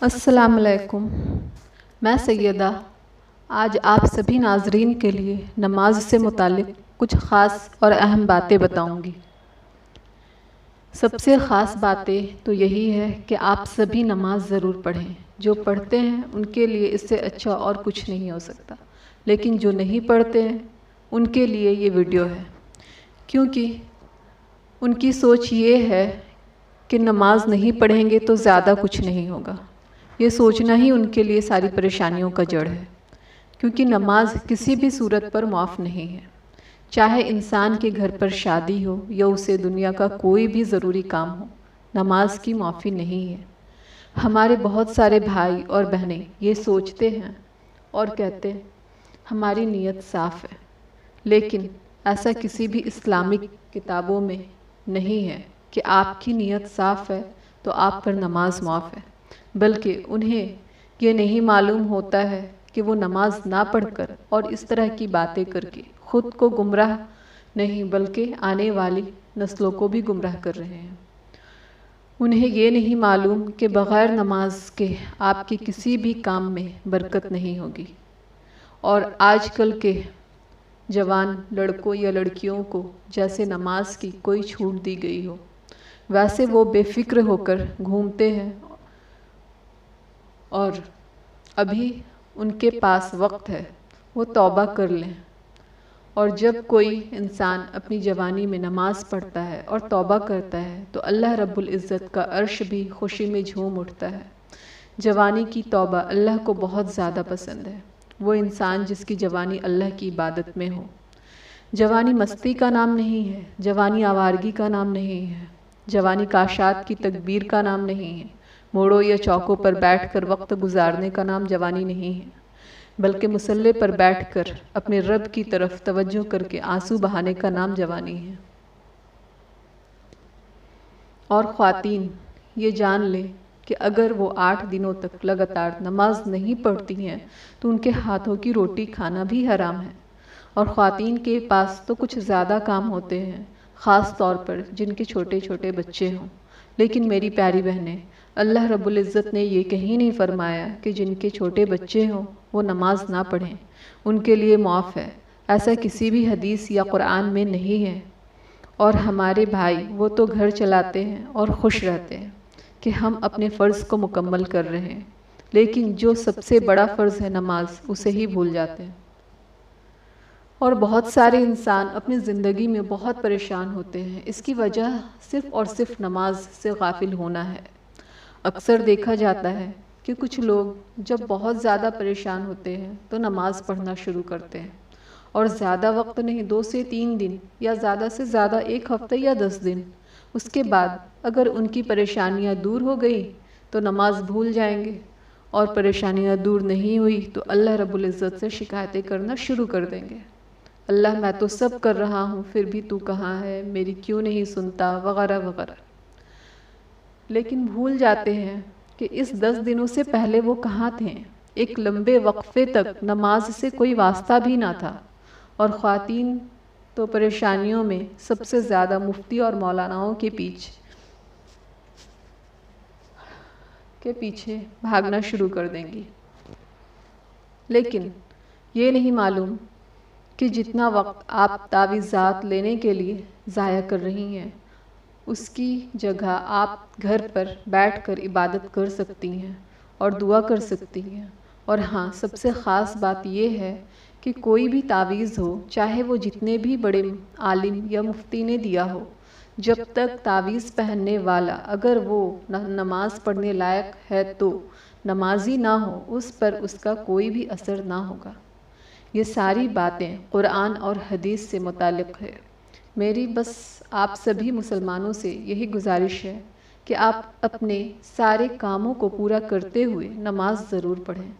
अस्सलाम वालेकुम। मैं सैयदा आज आप सभी नाज़रीन के लिए नमाज से मुतालिक कुछ ख़ास और अहम बातें बताऊंगी। सबसे ख़ास बातें तो यही है कि आप सभी नमाज ज़रूर पढ़ें। जो पढ़ते हैं उनके लिए इससे अच्छा और कुछ नहीं हो सकता, लेकिन जो नहीं पढ़ते हैं उनके लिए ये वीडियो है, क्योंकि उनकी सोच ये है कि नमाज नहीं पढ़ेंगे तो ज़्यादा कुछ नहीं होगा। ये सोचना ही उनके लिए सारी परेशानियों का जड़ है, क्योंकि नमाज किसी भी सूरत पर माफ़ नहीं है। चाहे इंसान के घर पर शादी हो या उसे दुनिया का कोई भी ज़रूरी काम हो, नमाज की माफ़ी नहीं है। हमारे बहुत सारे भाई और बहनें ये सोचते हैं और कहते हैं हमारी नीयत साफ़ है, लेकिन ऐसा किसी भी इस्लामिक किताबों में नहीं है कि आपकी नीयत साफ़ है तो आप पर नमाज माफ़ है। बल्कि उन्हें ये नहीं मालूम होता है कि वो नमाज ना पढ़कर और इस तरह की बातें करके ख़ुद को गुमराह नहीं बल्कि आने वाली नस्लों को भी गुमराह कर रहे हैं। उन्हें ये नहीं मालूम कि बग़ैर नमाज के आपके किसी भी काम में बरकत नहीं होगी। और आजकल के जवान लड़कों या लड़कियों को जैसे नमाज की कोई छूट दी गई हो, वैसे वो बेफ़िक्र होकर घूमते हैं और अभी उनके पास वक्त है, वो तौबा कर लें। और जब कोई इंसान अपनी जवानी में नमाज पढ़ता है और तौबा करता है तो अल्लाह रब्बुल इज़्ज़त का अर्श भी खुशी में झूम उठता है। जवानी की तौबा अल्लाह को बहुत ज़्यादा पसंद है। वो इंसान जिसकी जवानी अल्लाह की इबादत में हो। जवानी मस्ती का नाम नहीं है, जवानी आवारगी का नाम नहीं है, जवानी काशात की तकबीर का नाम नहीं है, मोड़ों या चौकों पर बैठकर वक्त गुजारने का नाम जवानी नहीं है, बल्कि मुसल्ले पर बैठकर अपने रब की तरफ तवज्जो करके आंसू बहाने का नाम जवानी है। और ख़्वातीन ये जान लें कि अगर वो 8 दिनों तक लगातार नमाज नहीं पढ़ती हैं तो उनके हाथों की रोटी खाना भी हराम है। और ख़्वातीन के पास तो कुछ ज़्यादा काम होते हैं, ख़ास तौर पर जिनके छोटे छोटे बच्चे हों। लेकिन मेरी प्यारी बहनें, अल्लाह रब्बुल इज़्ज़त ने ये कहीं नहीं फरमाया कि जिनके छोटे बच्चे हों वो नमाज ना पढ़ें, उनके लिए माफ़ है। ऐसा किसी भी हदीस या कुरान में नहीं है। और हमारे भाई वो तो घर चलाते हैं और खुश रहते हैं कि हम अपने फ़र्ज़ को मुकम्मल कर रहे हैं, लेकिन जो सबसे बड़ा फ़र्ज़ है नमाज, उसे ही भूल जाते हैं। और बहुत सारे इंसान अपनी ज़िंदगी में बहुत परेशान होते हैं। इसकी वजह सिर्फ़ और सिर्फ नमाज से गाफिल होना है। अक्सर देखा जाता है कि कुछ लोग जब बहुत ज़्यादा परेशान होते हैं तो नमाज़ पढ़ना शुरू करते हैं, और ज़्यादा वक्त नहीं, 2 से 3 दिन या ज़्यादा से ज़्यादा 1 हफ़्ते या 10 दिन। उसके बाद अगर उनकी परेशानियां दूर हो गई तो नमाज भूल जाएंगे, और परेशानियां दूर नहीं हुई तो अल्लाह रब्बुल इज़्ज़त से शिकायतें करना शुरू कर देंगे। अल्लाह, मैं तो सब कर रहा हूँ फिर भी तू कहाँ है, मेरी क्यों नहीं सुनता, वगैरह वगैरह। लेकिन भूल जाते हैं कि इस 10 दिनों से पहले वो कहाँ थे। एक लंबे वक्फे तक नमाज से कोई वास्ता भी ना था। और ख़्वातीन तो परेशानियों में सबसे ज़्यादा मुफ्ती और मौलानाओं के पीछे भागना शुरू कर देंगी। लेकिन ये नहीं मालूम कि जितना वक्त आप तावीज़ात लेने के लिए ज़ाया कर रही हैं, उसकी जगह आप घर पर बैठकर इबादत कर सकती हैं और दुआ कर सकती हैं। और हाँ, सबसे ख़ास बात यह है कि कोई भी तावीज़ हो, चाहे वो जितने भी बड़े आलिम या मुफ्ती ने दिया हो, जब तक तावीज़ पहनने वाला अगर वो नमाज पढ़ने लायक है तो नमाजी ना हो, उस पर उसका कोई भी असर ना होगा। ये सारी बातें कुरान और हदीस से मुतालिक है। मेरी बस आप सभी मुसलमानों से यही गुजारिश है कि आप अपने सारे कामों को पूरा करते हुए नमाज ज़रूर पढ़ें।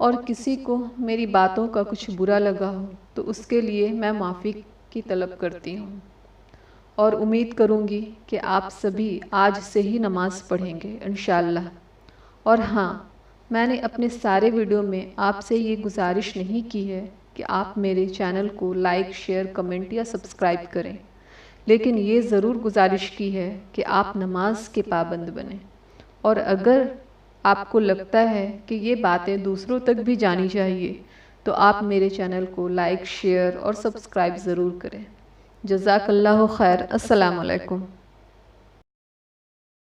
और किसी को मेरी बातों का कुछ बुरा लगा हो तो उसके लिए मैं माफ़ी की तलब करती हूँ, और उम्मीद करूँगी कि आप सभी आज से ही नमाज पढ़ेंगे इंशाअल्लाह। और हाँ, मैंने अपने सारे वीडियो में आपसे ये गुजारिश नहीं की है कि आप मेरे चैनल को लाइक, शेयर, कमेंट या सब्सक्राइब करें, लेकिन ये ज़रूर गुजारिश की है कि आप नमाज के पाबंद बनें। और अगर آپ کو لگتا ہے کہ یہ باتیں دوسروں تک بھی جانی چاہیے تو آپ میرے چینل کو لائک، شیئر اور سبسکرائب ضرور کریں۔ جزاک اللہ خیر۔ السلام علیکم۔